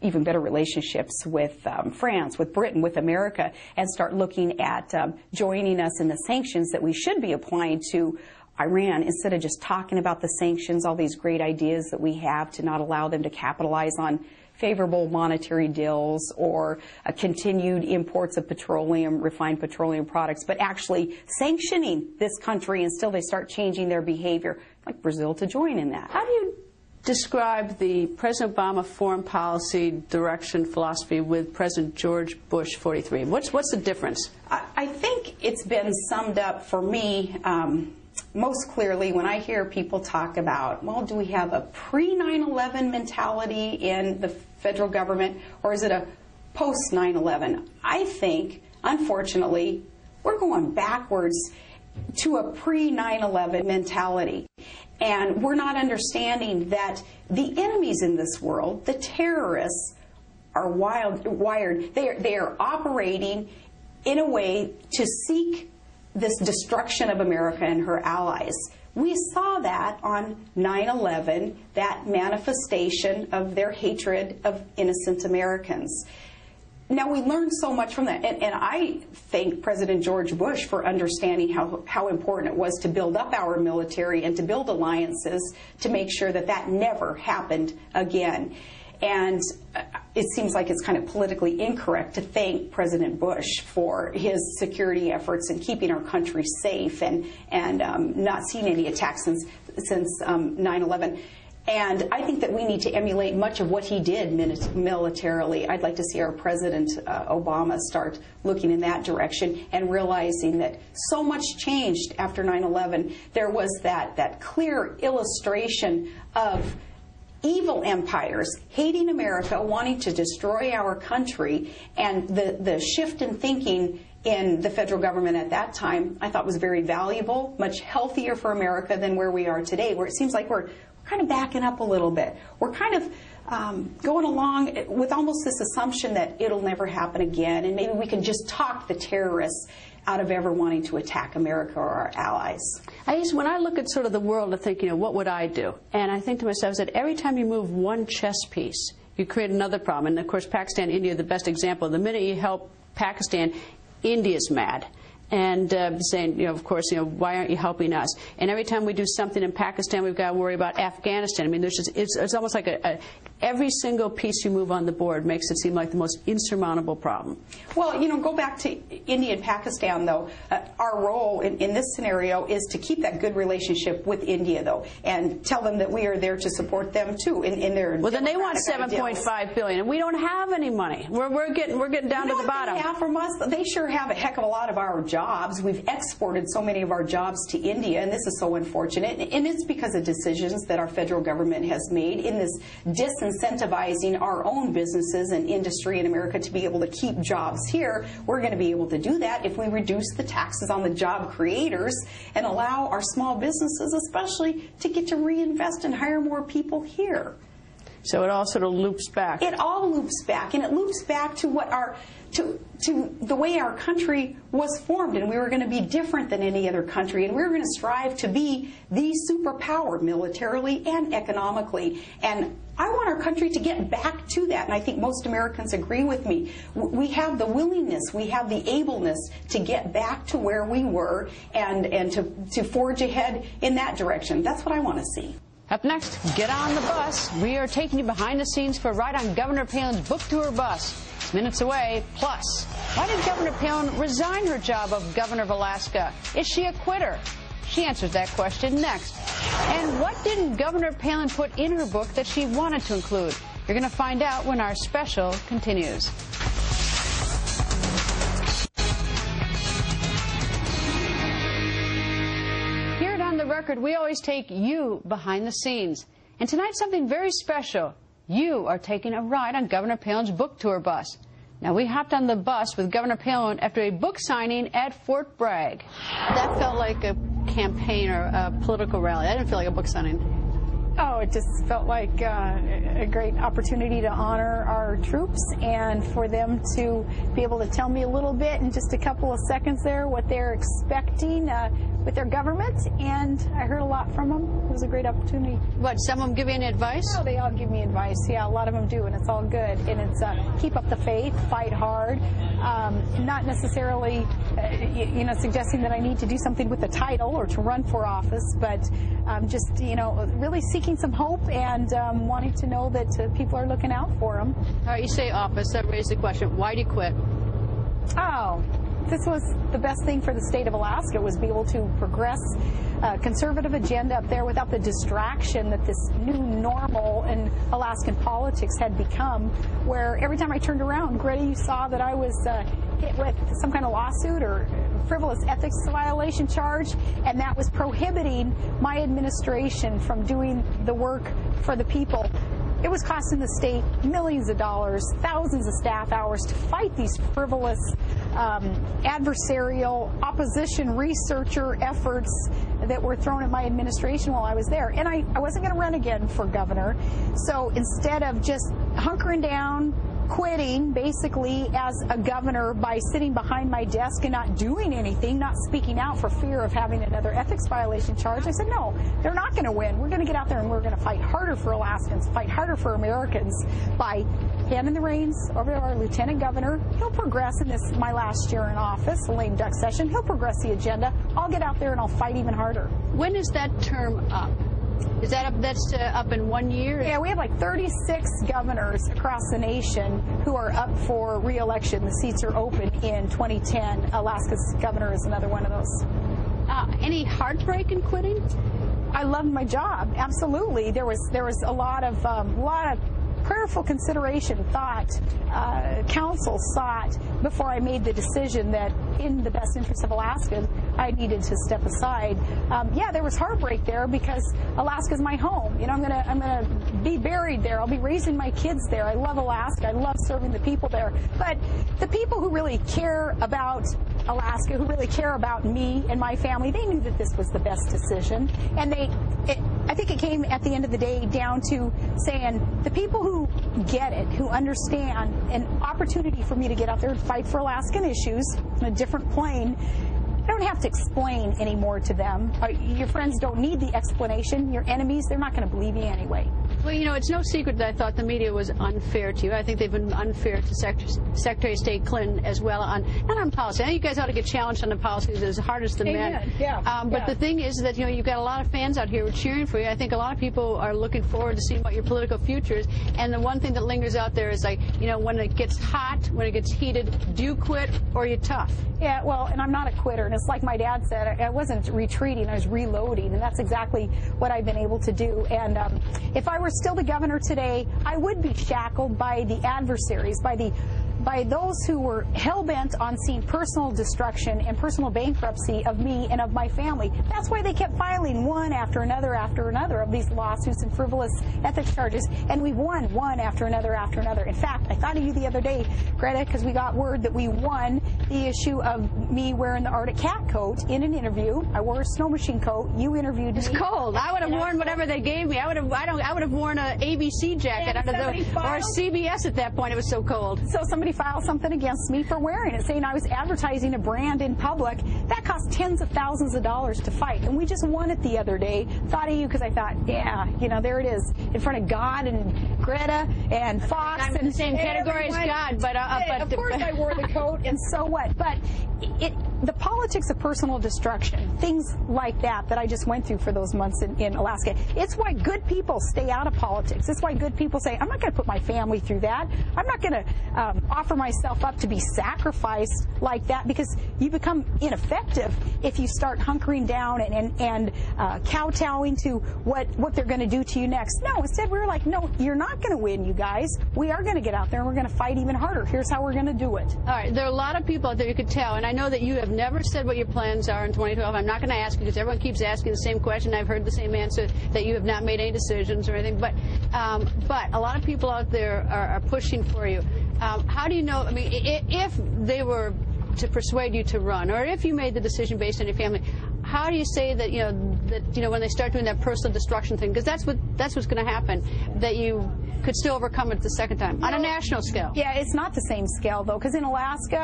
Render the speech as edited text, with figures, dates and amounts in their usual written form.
even better relationships with France, with Britain, with America, and start looking at joining us in the sanctions that we should be applying to Iran, instead of just talking about the sanctions, all these great ideas that we have to not allow them to capitalize on favorable monetary deals or continued imports of petroleum, refined petroleum products, but actually sanctioning this country until they start changing their behavior, like Brazil to join in that. How do you describe the President Obama foreign policy direction philosophy with President George Bush 43? What's the difference? I think it's been summed up for me most clearly when I hear people talk about, well, do we have a pre-9/11 mentality in the federal government, or is it a post-9/11? I think, unfortunately, we're going backwards to a pre-9/11 mentality. And we're not understanding that the enemies in this world, the terrorists, are wired. They are operating in a way to seek this destruction of America and her allies. We saw that on 9/11, that manifestation of their hatred of innocent Americans. Now, we learned so much from that, and I thank President George Bush for understanding how important it was to build up our military and to build alliances to make sure that that never happened again. And it seems like it's kind of politically incorrect to thank President Bush for his security efforts and keeping our country safe and not seeing any attacks since 9/11. And I think that we need to emulate much of what he did militarily. I'd like to see our President Obama start looking in that direction and realizing that so much changed after 9/11. There was that clear illustration of evil empires hating America, wanting to destroy our country, and the shift in thinking in the federal government at that time I thought was very valuable, much healthier for America than where we are today, where it seems like we're kind of backing up a little bit. We're kind of going along with almost this assumption that it'll never happen again, and maybe we can just talk the terrorists out of ever wanting to attack America or our allies. When I look at sort of the world, I think, what would I do? And I think to myself that every time you move one chess piece, you create another problem. And of course, Pakistan, India are the best example. The minute you help Pakistan, India's mad. And saying, of course, why aren't you helping us? And every time we do something in Pakistan, we've got to worry about Afghanistan. I mean, it's almost like every single piece you move on the board makes it seem like the most insurmountable problem. Well, go back to India and Pakistan, though. Our role in this scenario is to keep that good relationship with India, though, and tell them that we are there to support them, too, in their Well, then they want $7.5 billion, and we don't have any money. We're getting down to the bottom. They have from us. They sure have a heck of a lot of our jobs. We've exported so many of our jobs to India, and this is so unfortunate. And it's because of decisions that our federal government has made in this disincentivizing our own businesses and industry in America to be able to keep jobs here. We're going to be able to do that if we reduce the taxes on the job creators and allow our small businesses especially to get to reinvest and hire more people here. So it all sort of loops back. It all loops back, and it loops back to what to the way our country was formed, and we were going to be different than any other country, and we were going to strive to be the superpower militarily and economically. And I want our country to get back to that, and I think most Americans agree with me. We have the willingness, we have the ableness to get back to where we were and to forge ahead in that direction. That's what I want to see. Up next, get on the bus. We are taking you behind the scenes for a ride on Governor Palin's book tour bus. Minutes away. Plus, why did Governor Palin resign her job of governor of Alaska? Is she a quitter? She answers that question next. And what didn't Governor Palin put in her book that she wanted to include? You're going to find out when our special continues. Here at On the Record, we always take you behind the scenes. And tonight, something very special. You are taking a ride on Governor Palin's book tour bus. Now, we hopped on the bus with Governor Palin after a book signing at Fort Bragg. That felt like a campaign or a political rally. That didn't feel like a book signing. Oh, it just felt like a great opportunity to honor our troops and for them to be able to tell me a little bit in just a couple of seconds there what they're expecting. with their government, and I heard a lot from them. It was a great opportunity. What, some of them give you any advice? Oh, they all give me advice. Yeah, a lot of them do, and it's all good. And it's keep up the faith, fight hard, not necessarily, suggesting that I need to do something with the title or to run for office, but just, really seeking some hope and wanting to know that people are looking out for them. All right, you say office. That raised the question. Why do you quit? Oh, this was the best thing for the state of Alaska, was be able to progress a conservative agenda up there without the distraction that this new normal in Alaskan politics had become, where every time I turned around, Greta, you saw that I was hit with some kind of lawsuit or frivolous ethics violation charge, and that was prohibiting my administration from doing the work for the people. It was costing the state millions of dollars, thousands of staff hours to fight these frivolous, adversarial, opposition researcher efforts that were thrown at my administration while I was there. And I wasn't going to run again for governor. So instead of just hunkering down, quitting basically as a governor by sitting behind my desk and not doing anything, not speaking out for fear of having another ethics violation charge, I said, no, they're not going to win. We're going to get out there and we're going to fight harder for Alaskans, fight harder for Americans by handing the reins over to our lieutenant governor. He'll progress in this, my last year in office, a lame duck session. He'll progress the agenda. I'll get out there and I'll fight even harder. When is that term up? Is that up? That's up in 1 year? Yeah, we have like 36 governors across the nation who are up for re-election. The seats are open in 2010. Alaska's governor is another one of those. Any heartbreak in quitting? I loved my job. Absolutely. There was a lot of prayerful consideration, thought, counsel sought before I made the decision that in the best interest of Alaska, I needed to step aside. Yeah, there was heartbreak there because Alaska's my home. I'm gonna be buried there. I'll be raising my kids there. I love Alaska. I love serving the people there. But the people who really care about Alaska, who really care about me and my family, they knew that this was the best decision. And I think it came at the end of the day down to saying the people who get it, who understand an opportunity for me to get out there and fight for Alaskan issues on a different plane. I don't have to explain anymore to them. Your friends don't need the explanation. Your enemies, they're not going to believe you anyway. Well, it's no secret that I thought the media was unfair to you. I think they've been unfair to Secretary of State Clinton as well, not on policy. I think you guys ought to get challenged on the policies as hard as the men. Yeah. But the thing is that, you've got a lot of fans out here who are cheering for you. I think a lot of people are looking forward to seeing what your political future is. And the one thing that lingers out there is when it gets hot, when it gets heated, do you quit or are you tough? Yeah, well, and I'm not a quitter. And it's like my dad said, I wasn't retreating, I was reloading. And that's exactly what I've been able to do. And if I were still the governor today, I would be shackled by the adversaries, by those who were hell-bent on seeing personal destruction and personal bankruptcy of me and of my family. That's why they kept filing one after another of these lawsuits and frivolous ethics charges, and we won one after another after another. In fact, I thought of you the other day, Greta, because we got word that we won the issue of me wearing the Arctic cat coat in an interview. I wore a snow machine coat. You interviewed me. It's cold. I would have worn whatever they gave me. I would have worn an ABC jacket or a CBS at that point. It was so cold. So somebody filed something against me for wearing it, saying I was advertising a brand in public. That cost tens of thousands of dollars to fight, and we just won it the other day. Thought of you because I thought, yeah, there it is in front of God and Greta and Fox. I'm in the same category as God, but of course I wore the coat, and so what? But the politics of personal destruction, things like that I just went through for those months in Alaska. It's why good people stay out of politics. It's why good people say, I'm not going to put my family through that. I'm not going to offer myself up to be sacrificed like that, because you become ineffective if you start hunkering down and kowtowing to what they're going to do to you next. No, instead we were like, no, you're not going to win, you guys. We are going to get out there and we're going to fight even harder. Here's how we're going to do it. All right, there are a lot of people out there you could tell, and I know that you have never said what your plans are in 2012. I'm not going to ask you because everyone keeps asking the same question. I've heard the same answer, that you have not made any decisions or anything. But a lot of people out there are pushing for you. How do you know? I mean, if they were to persuade you to run, or if you made the decision based on your family, how do you say that when they start doing that personal destruction thing, because that's what's going to happen, that you could still overcome it the second time on a national scale? Yeah, it's not the same scale though, because in Alaska,